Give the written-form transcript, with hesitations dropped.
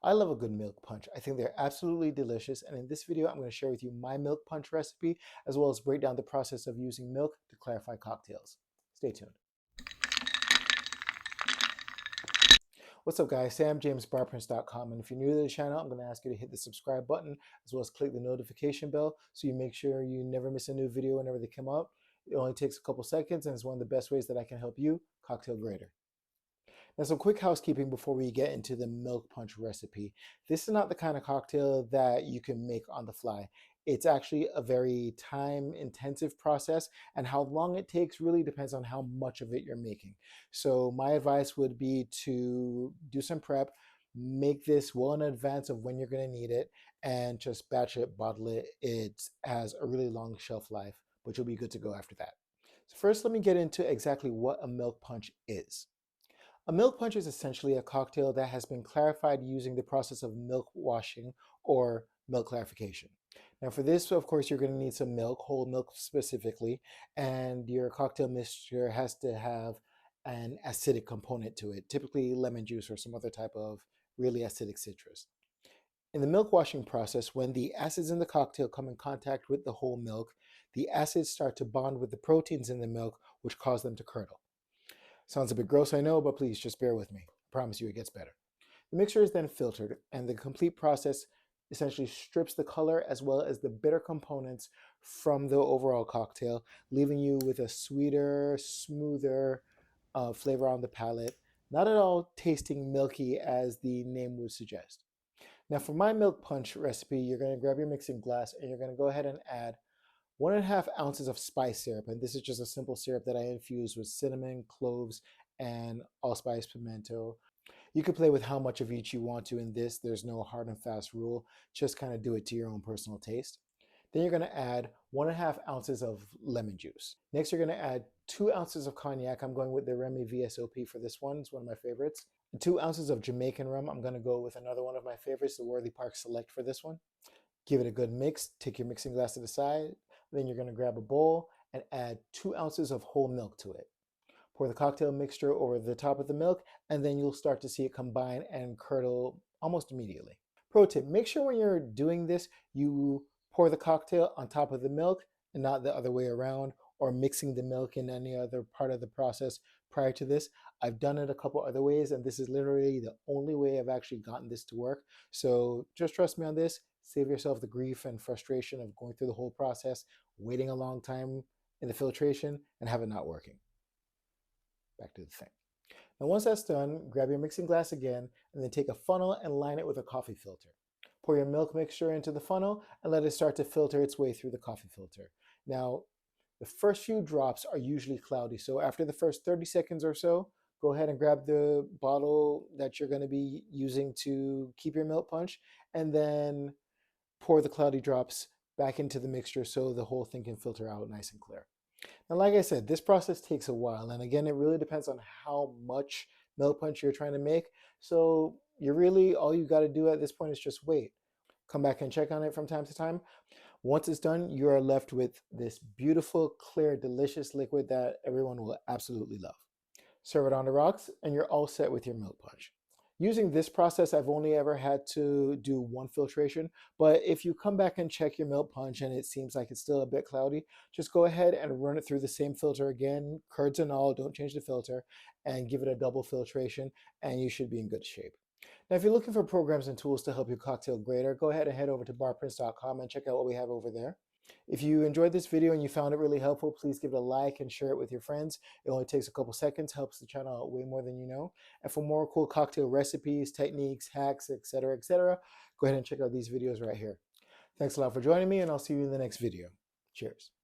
I love a good milk punch. I think they're absolutely delicious. And in this video, I'm going to share with you my milk punch recipe, as well as break down the process of using milk to clarify cocktails. Stay tuned. What's up, guys? Sam James, barprints.com. And if you're new to the channel, I'm going to ask you to hit the subscribe button, as well as click the notification bell so you make sure you never miss a new video whenever they come out. It only takes a couple seconds, and it's one of the best ways that I can help you cocktail grader. Now, some quick housekeeping before we get into the milk punch recipe. This is not the kind of cocktail that you can make on the fly. It's actually a very time-intensive process, and how long it takes really depends on how much of it you're making. So my advice would be to do some prep, make this well in advance of when you're going to need it, and just batch it, bottle it. It has a really long shelf life, but you'll be good to go after that. So first, let me get into exactly what a milk punch is. A milk punch is essentially a cocktail that has been clarified using the process of milk washing or milk clarification. Now for this, of course, you're going to need some milk, whole milk specifically, and your cocktail mixture has to have an acidic component to it, typically lemon juice or some other type of really acidic citrus. In the milk washing process, when the acids in the cocktail come in contact with the whole milk, the acids start to bond with the proteins in the milk, which cause them to curdle. Sounds a bit gross, I know, but please just bear with me. I promise you it gets better. The mixture is then filtered, and the complete process essentially strips the color as well as the bitter components from the overall cocktail, leaving you with a sweeter, smoother flavor on the palate, not at all tasting milky as the name would suggest. Now for my milk punch recipe, you're going to grab your mixing glass and you're going to go ahead and add 1.5 ounces of spice syrup, and this is just a simple syrup that I infuse with cinnamon, cloves, and allspice pimento. You can play with how much of each you want to in this. There's no hard and fast rule. Just kind of do it to your own personal taste. Then you're going to add 1.5 ounces of lemon juice. Next, you're going to add 2 ounces of cognac. I'm going with the Remy VSOP for this one. It's one of my favorites. And 2 ounces of Jamaican rum. I'm going to go with another one of my favorites, the Worthy Park Select for this one. Give it a good mix. Take your mixing glass to the side. Then you're going to grab a bowl and add 2 ounces of whole milk to it. Pour the cocktail mixture over the top of the milk, and then you'll start to see it combine and curdle almost immediately. Pro tip, make sure when you're doing this, you pour the cocktail on top of the milk and not the other way around, or mixing the milk in any other part of the process prior to this. I've done it a couple other ways, and this is literally the only way I've actually gotten this to work. So just trust me on this. Save yourself the grief and frustration of going through the whole process, waiting a long time in the filtration, and have it not working. Back to the thing. Now once that's done, grab your mixing glass again, and then take a funnel and line it with a coffee filter. Pour your milk mixture into the funnel and let it start to filter its way through the coffee filter. Now, the first few drops are usually cloudy, so after the first 30 seconds or so, go ahead and grab the bottle that you're going to be using to keep your milk punch, and then pour the cloudy drops back into the mixture so the whole thing can filter out nice and clear. Now, like I said, this process takes a while, and again, it really depends on how much milk punch you're trying to make. So all you got to do at this point is just wait. Come back and check on it from time to time. Once it's done, you are left with this beautiful, clear, delicious liquid that everyone will absolutely love. Serve it on the rocks, and you're all set with your milk punch. Using this process, I've only ever had to do one filtration, but if you come back and check your milk punch and it seems like it's still a bit cloudy, just go ahead and run it through the same filter again, curds and all, don't change the filter, and give it a double filtration, and you should be in good shape. Now, if you're looking for programs and tools to help you cocktail grader, go ahead and head over to barprints.com and check out what we have over there. If you enjoyed this video and you found it really helpful, please give it a like and share it with your friends. It only takes a couple seconds, helps the channel out way more than you know. And for more cool cocktail recipes, techniques, hacks, etc., go ahead and check out these videos right here. Thanks a lot for joining me, and I'll see you in the next video. Cheers.